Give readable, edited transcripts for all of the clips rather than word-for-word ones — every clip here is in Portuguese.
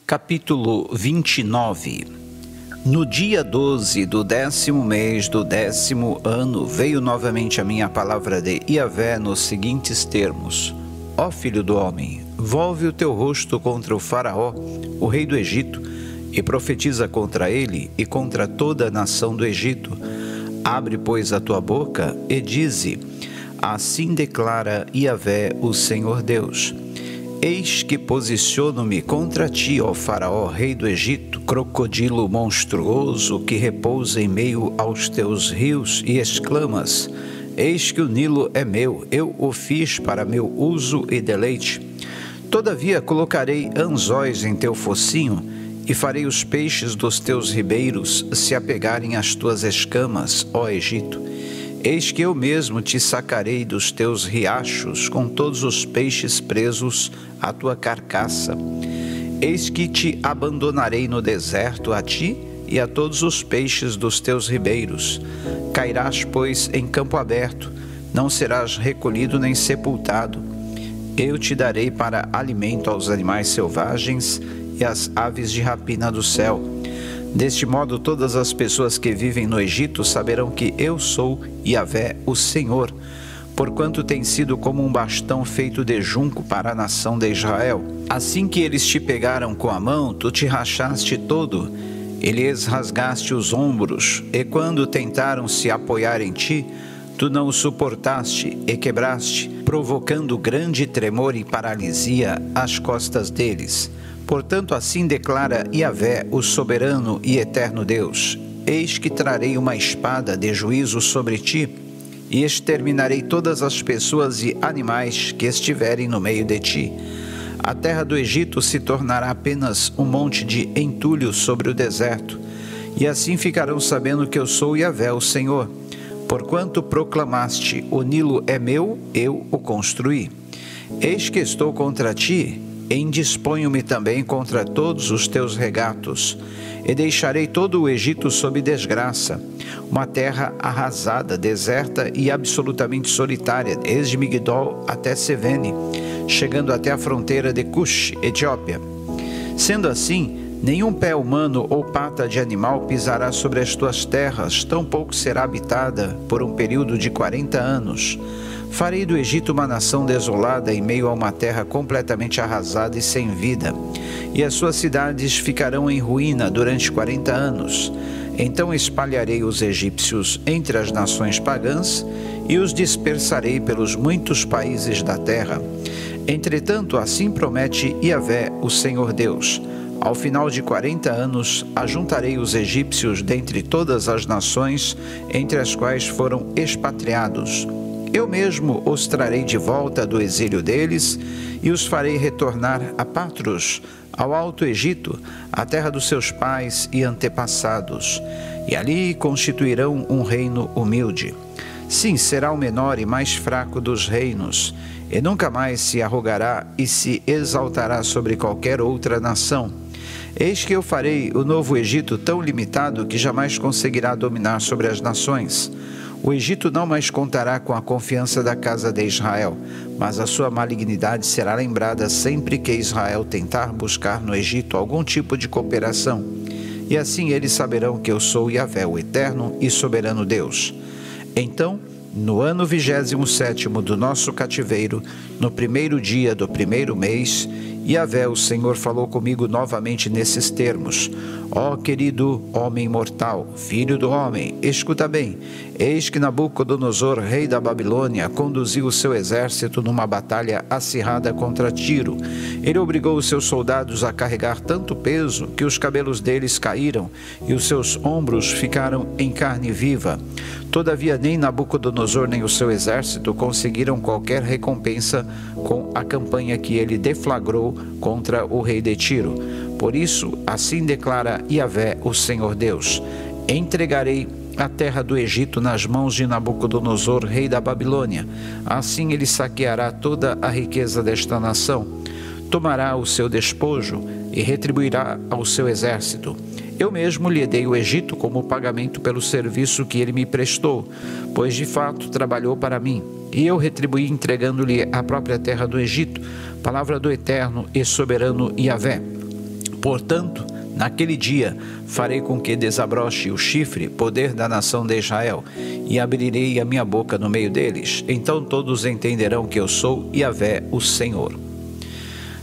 Capítulo 29. No dia 12 do 10º mês do 10º ano, veio novamente a minha palavra de Yahvé nos seguintes termos: Ó filho do homem, volve o teu rosto contra o faraó, o rei do Egito, e profetiza contra ele e contra toda a nação do Egito. Abre, pois, a tua boca e dize: assim declara Yahvé, o Senhor Deus. Eis que posiciono-me contra ti, ó faraó, rei do Egito, crocodilo monstruoso que repousa em meio aos teus rios, e exclamas: eis que o Nilo é meu, eu o fiz para meu uso e deleite. Todavia colocarei anzóis em teu focinho, e farei os peixes dos teus ribeiros se apegarem às tuas escamas, ó Egito. Eis que eu mesmo te sacarei dos teus riachos, com todos os peixes presos à tua carcaça. Eis que te abandonarei no deserto, a ti e a todos os peixes dos teus ribeiros. Cairás, pois, em campo aberto, não serás recolhido nem sepultado. Eu te darei para alimento aos animais selvagens e às aves de rapina do céu. Deste modo, todas as pessoas que vivem no Egito saberão que eu sou Yahvé, o Senhor, porquanto tem sido como um bastão feito de junco para a nação de Israel. Assim que eles te pegaram com a mão, tu te rachaste todo, e lhes rasgaste os ombros, e quando tentaram se apoiar em ti, tu não o suportaste e quebraste, provocando grande tremor e paralisia às costas deles. Portanto, assim declara Yahvé, o soberano e eterno Deus: eis que trarei uma espada de juízo sobre ti, e exterminarei todas as pessoas e animais que estiverem no meio de ti. A terra do Egito se tornará apenas um monte de entulho sobre o deserto, e assim ficarão sabendo que eu sou Yahvé, o Senhor. Porquanto proclamaste: o Nilo é meu, eu o construí. Eis que estou contra ti, e indisponho-me também contra todos os teus regatos, e deixarei todo o Egito sob desgraça, uma terra arrasada, deserta e absolutamente solitária, desde Migdol até Sevene, chegando até a fronteira de Cush, Etiópia. Sendo assim, nenhum pé humano ou pata de animal pisará sobre as tuas terras, tampouco será habitada por um período de 40 anos. Farei do Egito uma nação desolada em meio a uma terra completamente arrasada e sem vida, e as suas cidades ficarão em ruína durante 40 anos. Então espalharei os egípcios entre as nações pagãs e os dispersarei pelos muitos países da terra. Entretanto, assim promete Yahvé, o Senhor Deus: ao final de 40 anos, ajuntarei os egípcios dentre todas as nações entre as quais foram expatriados. Eu mesmo os trarei de volta do exílio deles e os farei retornar a Patros, ao Alto Egito, a terra dos seus pais e antepassados, e ali constituirão um reino humilde. Sim, será o menor e mais fraco dos reinos, e nunca mais se arrogará e se exaltará sobre qualquer outra nação. Eis que eu farei o novo Egito tão limitado que jamais conseguirá dominar sobre as nações. O Egito não mais contará com a confiança da casa de Israel, mas a sua malignidade será lembrada sempre que Israel tentar buscar no Egito algum tipo de cooperação. E assim eles saberão que eu sou Yahvé, o eterno e soberano Deus. Então, no ano 27º do nosso cativeiro, no primeiro dia do primeiro mês, Yahvé, o Senhor, falou comigo novamente nesses termos: ó querido homem mortal, filho do homem, escuta bem. Eis que Nabucodonosor, rei da Babilônia, conduziu o seu exército numa batalha acirrada contra Tiro. Ele obrigou os seus soldados a carregar tanto peso que os cabelos deles caíram e os seus ombros ficaram em carne viva. Todavia, nem Nabucodonosor nem o seu exército conseguiram qualquer recompensa com a campanha que ele deflagrou contra o rei de Tiro. Por isso, assim declara Yahvé, o Senhor Deus: entregarei a terra do Egito nas mãos de Nabucodonosor, rei da Babilônia. Assim ele saqueará toda a riqueza desta nação, tomará o seu despojo e retribuirá ao seu exército. Eu mesmo lhe dei o Egito como pagamento pelo serviço que ele me prestou, pois de fato trabalhou para mim, e eu retribuí entregando-lhe a própria terra do Egito, palavra do eterno e soberano Yahvé. Portanto, naquele dia farei com que desabroche o chifre, poder da nação de Israel, e abrirei a minha boca no meio deles. Então todos entenderão que eu sou Yahvé, o Senhor.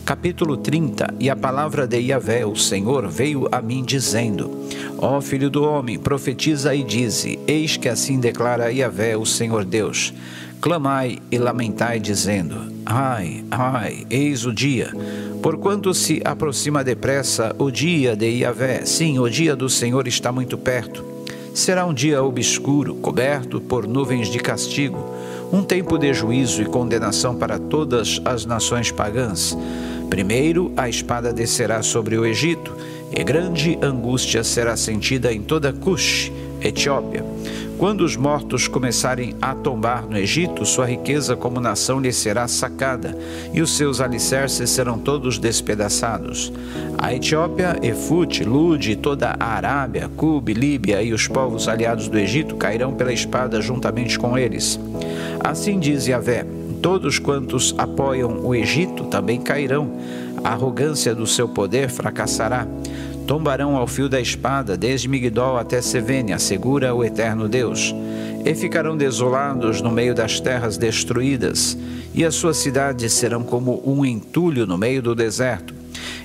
Capítulo 30. E a palavra de Yahvé, o Senhor, veio a mim dizendo: Ó filho do homem, profetiza e dize: Eis que assim declara Yahvé, o Senhor Deus. Clamai e lamentai, dizendo: Ai, ai, eis o dia. Porquanto se aproxima depressa o dia de Yahvé, sim, o dia do Senhor está muito perto. Será um dia obscuro, coberto por nuvens de castigo, um tempo de juízo e condenação para todas as nações pagãs. Primeiro, a espada descerá sobre o Egito, e grande angústia será sentida em toda Cush, Etiópia. Quando os mortos começarem a tombar no Egito, sua riqueza como nação lhe será sacada, e os seus alicerces serão todos despedaçados. A Etiópia, Efute, Lude, toda a Arábia, Cube, Líbia e os povos aliados do Egito cairão pela espada juntamente com eles. Assim diz Yahvé: todos quantos apoiam o Egito também cairão. A arrogância do seu poder fracassará. Tombarão ao fio da espada, desde Migdol até Sevene, assegura o eterno Deus. E ficarão desolados no meio das terras destruídas, e as suas cidades serão como um entulho no meio do deserto.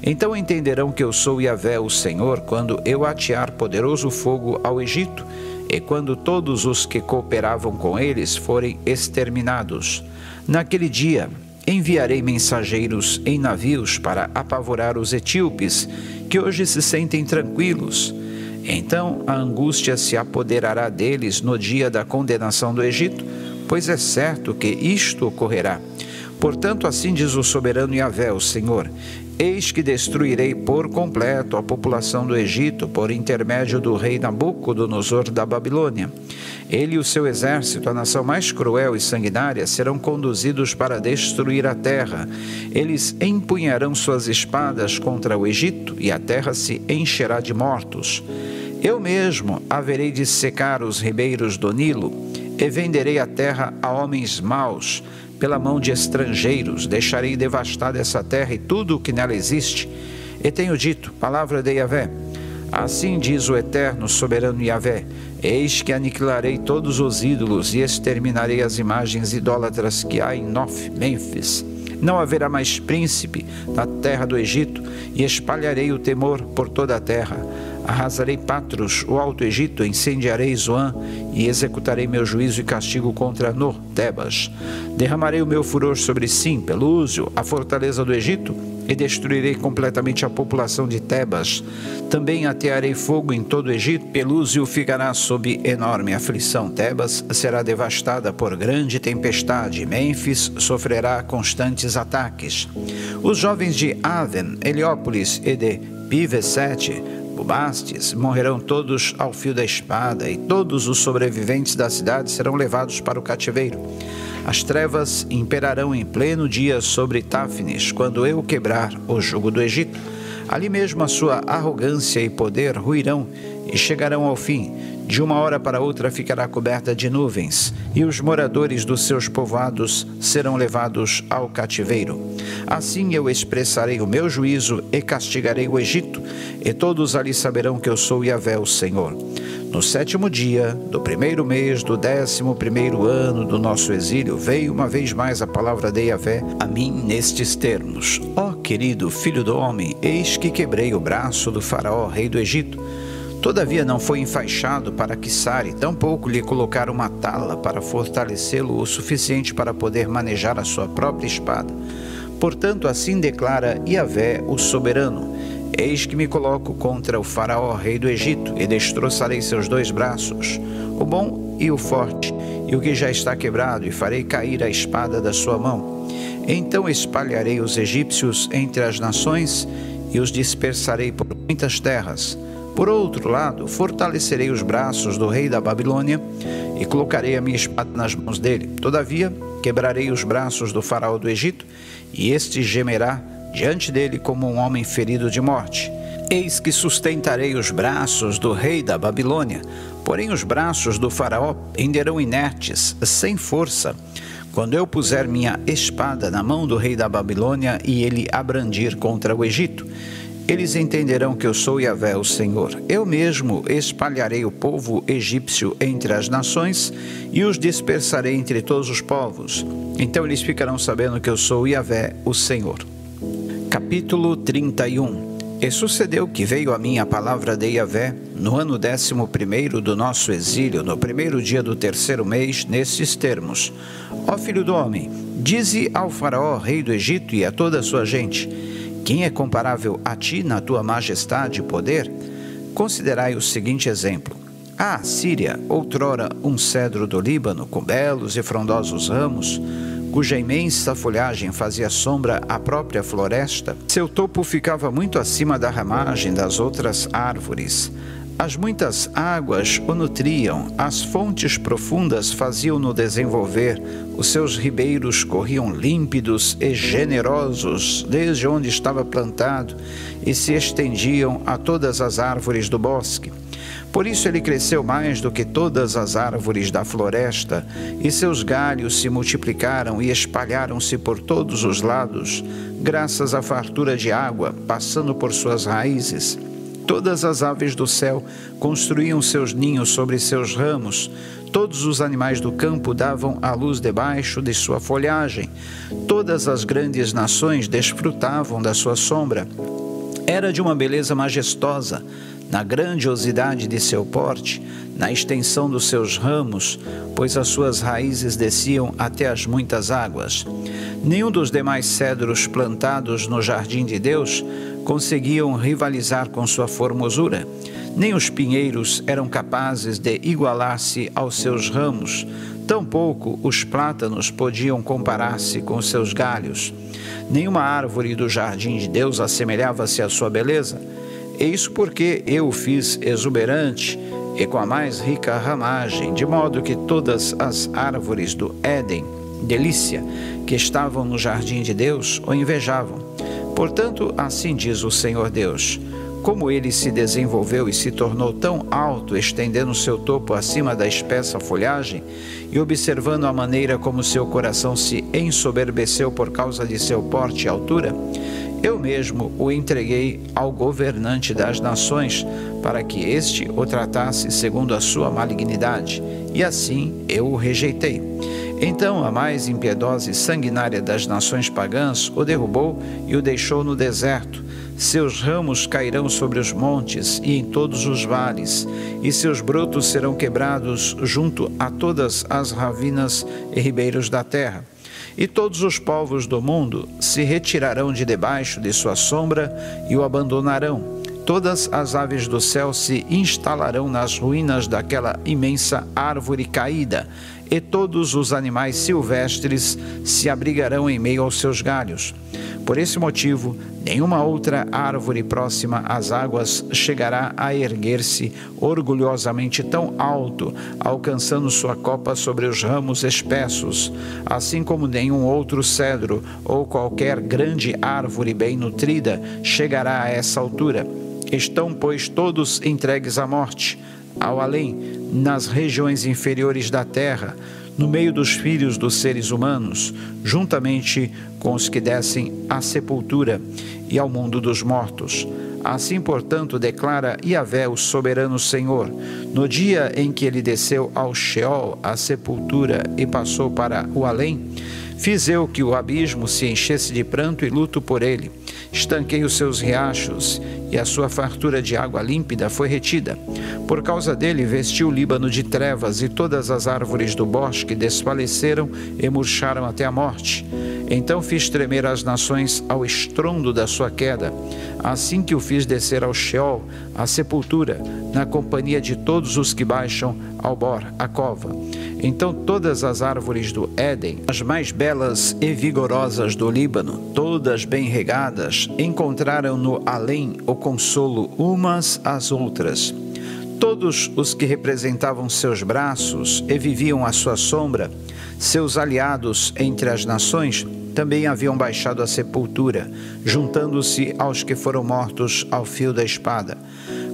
Então entenderão que eu sou Yahvé, o Senhor, quando eu atear poderoso fogo ao Egito, e quando todos os que cooperavam com eles forem exterminados. Naquele dia enviarei mensageiros em navios para apavorar os etíopes, que hoje se sentem tranquilos. Então a angústia se apoderará deles no dia da condenação do Egito, pois é certo que isto ocorrerá. Portanto, assim diz o soberano Yahvé, o Senhor: eis que destruirei por completo a população do Egito por intermédio do rei Nabucodonosor da Babilônia. Ele e o seu exército, a nação mais cruel e sanguinária, serão conduzidos para destruir a terra. Eles empunharão suas espadas contra o Egito, e a terra se encherá de mortos. Eu mesmo haverei de secar os ribeiros do Nilo, e venderei a terra a homens maus, pela mão de estrangeiros. Deixarei devastada essa terra e tudo o que nela existe. E tenho dito, palavra de Yahvé: assim diz o eterno soberano Yahvé: eis que aniquilarei todos os ídolos e exterminarei as imagens idólatras que há em Nof, Mênfis. Não haverá mais príncipe na terra do Egito, e espalharei o temor por toda a terra. Arrasarei Patros, o alto Egito, incendiarei Zoan, e executarei meu juízo e castigo contra No, Tebas. Derramarei o meu furor sobre Sim, Pelúsio, a fortaleza do Egito, e destruirei completamente a população de Tebas. Também atearei fogo em todo o Egito. Pelúsio ficará sob enorme aflição. Tebas será devastada por grande tempestade. Mênfis sofrerá constantes ataques. Os jovens de Aven, Heliópolis e de Pivesete, Bubastes, morrerão todos ao fio da espada, e todos os sobreviventes da cidade serão levados para o cativeiro. As trevas imperarão em pleno dia sobre Táfnis, quando eu quebrar o jugo do Egito. Ali mesmo a sua arrogância e poder ruirão e chegarão ao fim. De uma hora para outra ficará coberta de nuvens, e os moradores dos seus povoados serão levados ao cativeiro. Assim eu expressarei o meu juízo e castigarei o Egito, e todos ali saberão que eu sou Yahvé, o Senhor. No 7º dia do 1º mês do 11º ano do nosso exílio, veio uma vez mais a palavra de Yahvé a mim nestes termos: ó querido filho do homem, eis que quebrei o braço do faraó, rei do Egito. Todavia não foi enfaixado para que sare, tampouco lhe colocaram uma tala para fortalecê-lo o suficiente para poder manejar a sua própria espada. Portanto, assim declara Yahvé, o soberano: eis que me coloco contra o faraó, rei do Egito, e destroçarei seus 2 braços, o bom e o forte, e o que já está quebrado, e farei cair a espada da sua mão. Então espalharei os egípcios entre as nações, e os dispersarei por muitas terras. Por outro lado, fortalecerei os braços do rei da Babilônia, e colocarei a minha espada nas mãos dele. Todavia, quebrarei os braços do faraó do Egito, e este gemerá diante dele como um homem ferido de morte. Eis que sustentarei os braços do rei da Babilônia, porém os braços do faraó penderão inertes, sem força, quando eu puser minha espada na mão do rei da Babilônia e ele a brandir contra o Egito. Eles entenderão que eu sou Yahvé, o Senhor. Eu mesmo espalharei o povo egípcio entre as nações e os dispersarei entre todos os povos. Então eles ficarão sabendo que eu sou Yahvé, o Senhor. Capítulo 31. E sucedeu que veio a mim a palavra de Yahvé, no ano 11º do nosso exílio, no primeiro dia do terceiro mês, nestes termos: Ó filho do homem, dize ao faraó, rei do Egito, e a toda a sua gente: quem é comparável a ti na tua majestade e poder? Considerai o seguinte exemplo. A Assíria, outrora um cedro do Líbano, com belos e frondosos ramos, cuja imensa folhagem fazia sombra à própria floresta, seu topo ficava muito acima da ramagem das outras árvores. As muitas águas o nutriam, as fontes profundas faziam-no desenvolver, os seus ribeiros corriam límpidos e generosos desde onde estava plantado e se estendiam a todas as árvores do bosque. Por isso ele cresceu mais do que todas as árvores da floresta, e seus galhos se multiplicaram e espalharam-se por todos os lados, graças à fartura de água, passando por suas raízes. Todas as aves do céu construíam seus ninhos sobre seus ramos, todos os animais do campo davam à luz debaixo de sua folhagem, todas as grandes nações desfrutavam da sua sombra. Era de uma beleza majestosa, na grandiosidade de seu porte, na extensão dos seus ramos, pois as suas raízes desciam até as muitas águas. Nenhum dos demais cedros plantados no jardim de Deus conseguiam rivalizar com sua formosura. Nem os pinheiros eram capazes de igualar-se aos seus ramos, tampouco os plátanos podiam comparar-se com seus galhos. Nenhuma árvore do jardim de Deus assemelhava-se à sua beleza. E isso porque eu o fiz exuberante e com a mais rica ramagem, de modo que todas as árvores do Éden, delícia, que estavam no jardim de Deus, o invejavam. Portanto, assim diz o Senhor Deus: como ele se desenvolveu e se tornou tão alto, estendendo seu topo acima da espessa folhagem, e observando a maneira como seu coração se ensoberbeceu por causa de seu porte e altura, eu mesmo o entreguei ao governante das nações, para que este o tratasse segundo a sua malignidade, e assim eu o rejeitei. Então a mais impiedosa e sanguinária das nações pagãs o derrubou e o deixou no deserto. Seus ramos cairão sobre os montes e em todos os vales, e seus brotos serão quebrados junto a todas as ravinas e ribeiros da terra. E todos os povos do mundo se retirarão de debaixo de sua sombra e o abandonarão. Todas as aves do céu se instalarão nas ruínas daquela imensa árvore caída, e todos os animais silvestres se abrigarão em meio aos seus galhos. Por esse motivo, nenhuma outra árvore próxima às águas chegará a erguer-se orgulhosamente tão alto, alcançando sua copa sobre os ramos espessos, assim como nenhum outro cedro ou qualquer grande árvore bem nutrida chegará a essa altura. Estão, pois, todos entregues à morte, ao além, nas regiões inferiores da terra, no meio dos filhos dos seres humanos, juntamente com os que descem à sepultura e ao mundo dos mortos. Assim, portanto, declara Yahvé, o soberano Senhor: no dia em que ele desceu ao Sheol, à sepultura, e passou para o além, fiz eu que o abismo se enchesse de pranto e luto por ele. Estanquei os seus riachos, e a sua fartura de água límpida foi retida. Por causa dele vestiu o Líbano de trevas, e todas as árvores do bosque desfaleceram e murcharam até a morte. Então fiz tremer as nações ao estrondo da sua queda, assim que o fiz descer ao Sheol, à sepultura, na companhia de todos os que baixam ao Bor, a cova. Então todas as árvores do Éden, as mais belas e vigorosas do Líbano, todas bem regadas, encontraram no além o consolo umas às outras. Todos os que representavam seus braços e viviam à sua sombra, seus aliados entre as nações, também haviam baixado à sepultura, juntando-se aos que foram mortos ao fio da espada.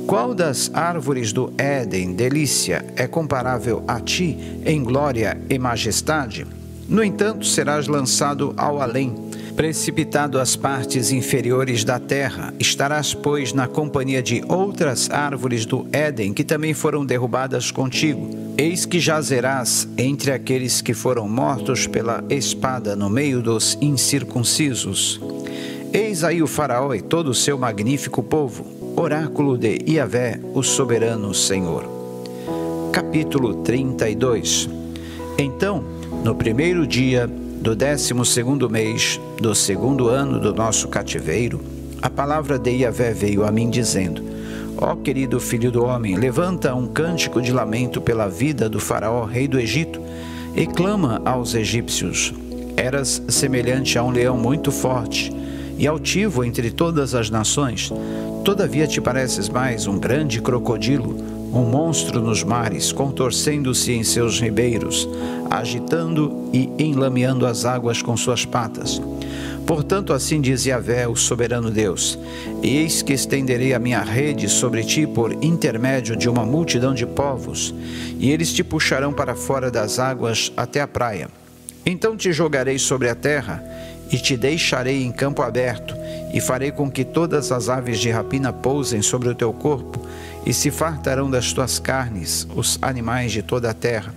Qual das árvores do Éden, delícia, é comparável a ti em glória e majestade? No entanto, serás lançado ao além, Precipitado às partes inferiores da terra, estarás, pois, na companhia de outras árvores do Éden que também foram derrubadas contigo. Eis que jazerás entre aqueles que foram mortos pela espada no meio dos incircuncisos. Eis aí o faraó e todo o seu magnífico povo, oráculo de Iavé, o soberano Senhor. Capítulo 32. Então, no primeiro dia do 12º mês do 2º ano do nosso cativeiro, a palavra de Iavé veio a mim dizendo: Ó querido filho do homem, levanta um cântico de lamento pela vida do faraó, rei do Egito, e clama aos egípcios. Eras semelhante a um leão muito forte e altivo entre todas as nações. Todavia te pareces mais um grande crocodilo, um monstro nos mares, contorcendo-se em seus ribeiros, agitando e enlameando as águas com suas patas. Portanto, assim diz Iavé, o soberano Deus: Eis que estenderei a minha rede sobre ti por intermédio de uma multidão de povos, e eles te puxarão para fora das águas até a praia. Então te jogarei sobre a terra, e te deixarei em campo aberto, e farei com que todas as aves de rapina pousem sobre o teu corpo, e se fartarão das tuas carnes os animais de toda a terra.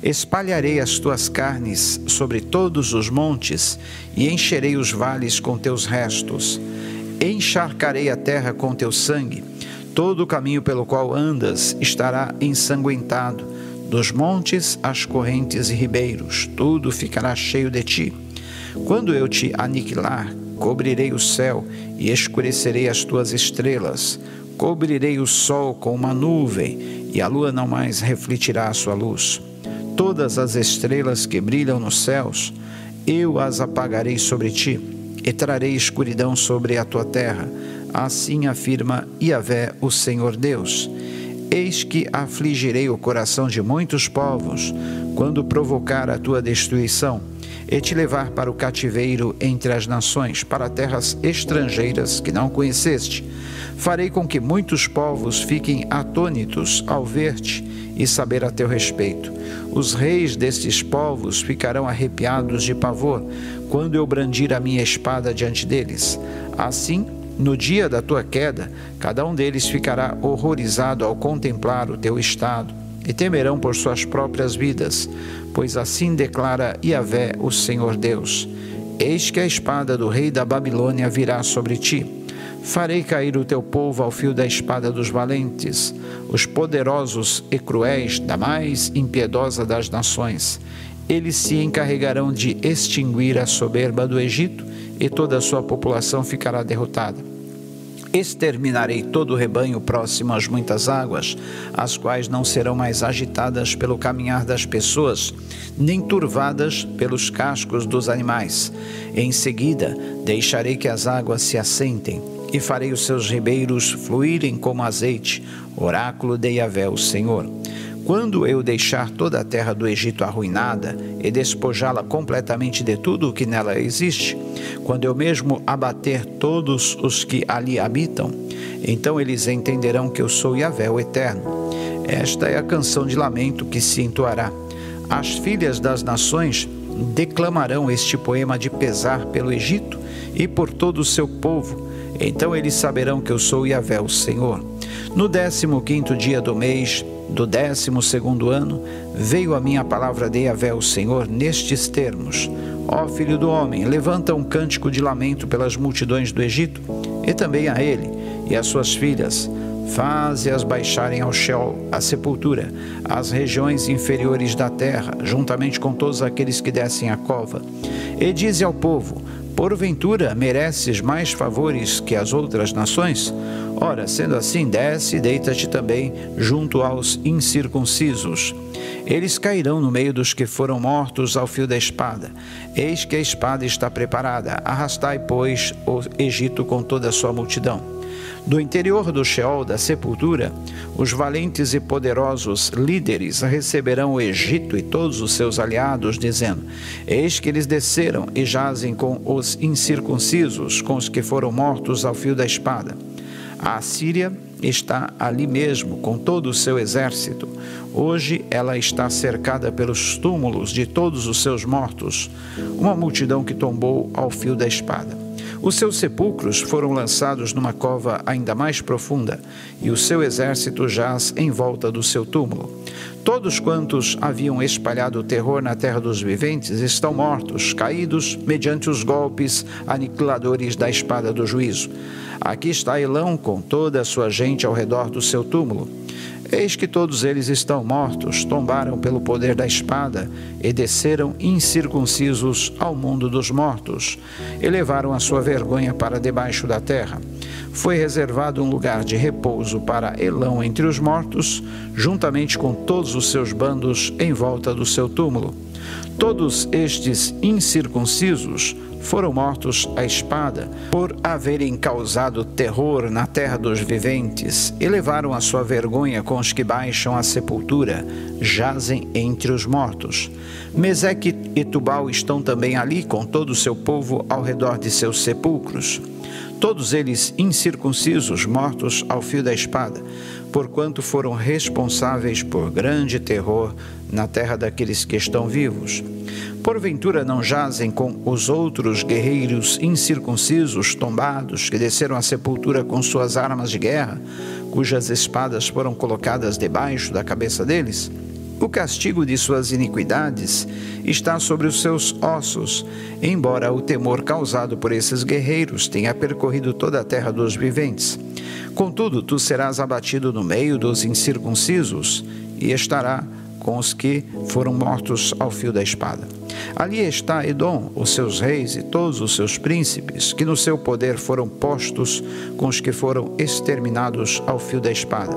Espalharei as tuas carnes sobre todos os montes, e encherei os vales com teus restos. Encharcarei a terra com teu sangue. Todo o caminho pelo qual andas estará ensanguentado. Dos montes às correntes e ribeiros, tudo ficará cheio de ti. Quando eu te aniquilar, cobrirei o céu e escurecerei as tuas estrelas. Cobrirei o sol com uma nuvem, e a lua não mais refletirá a sua luz. Todas as estrelas que brilham nos céus, eu as apagarei sobre ti, e trarei escuridão sobre a tua terra. Assim afirma Iavé, o Senhor Deus. Eis que afligirei o coração de muitos povos, quando provocar a tua destruição, e te levar para o cativeiro entre as nações, para terras estrangeiras que não conheceste. Farei com que muitos povos fiquem atônitos ao ver-te e saber a teu respeito. Os reis destes povos ficarão arrepiados de pavor, quando eu brandir a minha espada diante deles. Assim, no dia da tua queda, cada um deles ficará horrorizado ao contemplar o teu estado, e temerão por suas próprias vidas, pois assim declara Iavé, o Senhor Deus: Eis que a espada do rei da Babilônia virá sobre ti. Farei cair o teu povo ao fio da espada dos valentes, os poderosos e cruéis da mais impiedosa das nações. Eles se encarregarão de extinguir a soberba do Egito, e toda a sua população ficará derrotada. Exterminarei todo o rebanho próximo às muitas águas, as quais não serão mais agitadas pelo caminhar das pessoas, nem turvadas pelos cascos dos animais. Em seguida, deixarei que as águas se assentem, e farei os seus ribeiros fluírem como azeite, oráculo de Iavé, o Senhor. Quando eu deixar toda a terra do Egito arruinada e despojá-la completamente de tudo o que nela existe, quando eu mesmo abater todos os que ali habitam, então eles entenderão que eu sou Iavé, o Eterno. Esta é a canção de lamento que se entoará. As filhas das nações declamarão este poema de pesar pelo Egito e por todo o seu povo. Então eles saberão que eu sou Iavé, o Senhor. No 15º dia do mês do 12º ano, veio a minha palavra de Iavé, o Senhor, nestes termos: Ó filho do homem, levanta um cântico de lamento pelas multidões do Egito, e também a ele e às suas filhas. Faze-as baixarem ao Sheol, a sepultura, às regiões inferiores da terra, juntamente com todos aqueles que descem a cova. E dize ao povo: Porventura mereces mais favores que as outras nações? Ora, sendo assim, desce e deita-te também junto aos incircuncisos. Eles cairão no meio dos que foram mortos ao fio da espada. Eis que a espada está preparada. Arrastai, pois, o Egito com toda a sua multidão. Do interior do Sheol, da sepultura, os valentes e poderosos líderes receberão o Egito e todos os seus aliados, dizendo: Eis que eles desceram e jazem com os incircuncisos, com os que foram mortos ao fio da espada. A Assíria está ali mesmo com todo o seu exército. Hoje ela está cercada pelos túmulos de todos os seus mortos, uma multidão que tombou ao fio da espada. Os seus sepulcros foram lançados numa cova ainda mais profunda, e o seu exército jaz em volta do seu túmulo. Todos quantos haviam espalhado o terror na terra dos viventes estão mortos, caídos mediante os golpes aniquiladores da espada do juízo. Aqui está Elão com toda a sua gente ao redor do seu túmulo. Eis que todos eles estão mortos, tombaram pelo poder da espada e desceram incircuncisos ao mundo dos mortos, e levaram a sua vergonha para debaixo da terra. Foi reservado um lugar de repouso para Elão entre os mortos, juntamente com todos os seus bandos em volta do seu túmulo. Todos estes incircuncisos foram mortos à espada por haverem causado terror na terra dos viventes e levaram a sua vergonha com os que baixam a sepultura, jazem entre os mortos. Meseque e Tubal estão também ali com todo o seu povo ao redor de seus sepulcros. Todos eles incircuncisos, mortos ao fio da espada, porquanto foram responsáveis por grande terror na terra daqueles que estão vivos. Porventura não jazem com os outros guerreiros incircuncisos, tombados, que desceram à sepultura com suas armas de guerra, cujas espadas foram colocadas debaixo da cabeça deles? O castigo de suas iniquidades está sobre os seus ossos, embora o temor causado por esses guerreiros tenha percorrido toda a terra dos viventes. Contudo, tu serás abatido no meio dos incircuncisos e estará com os que foram mortos ao fio da espada. Ali está Edom, os seus reis e todos os seus príncipes, que no seu poder foram postos com os que foram exterminados ao fio da espada.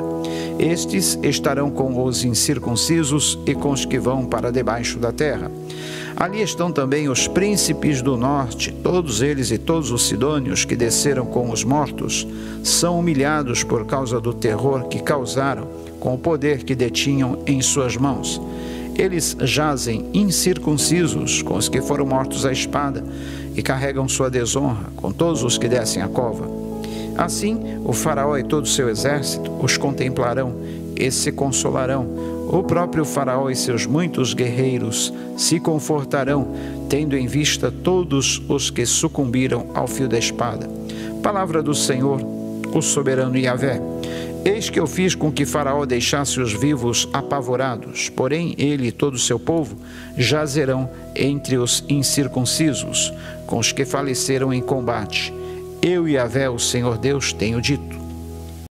Estes estarão com os incircuncisos e com os que vão para debaixo da terra. Ali estão também os príncipes do norte, todos eles e todos os sidônios que desceram com os mortos, são humilhados por causa do terror que causaram com o poder que detinham em suas mãos. Eles jazem incircuncisos com os que foram mortos à espada e carregam sua desonra com todos os que descem à cova. Assim, o faraó e todo o seu exército os contemplarão e se consolarão. O próprio faraó e seus muitos guerreiros se confortarão, tendo em vista todos os que sucumbiram ao fio da espada. Palavra do Senhor, o soberano Yahvé. Eis que eu fiz com que Faraó deixasse os vivos apavorados, porém ele e todo o seu povo jazerão entre os incircuncisos, com os que faleceram em combate. Eu, Yahvé, o Senhor Deus, tenho dito.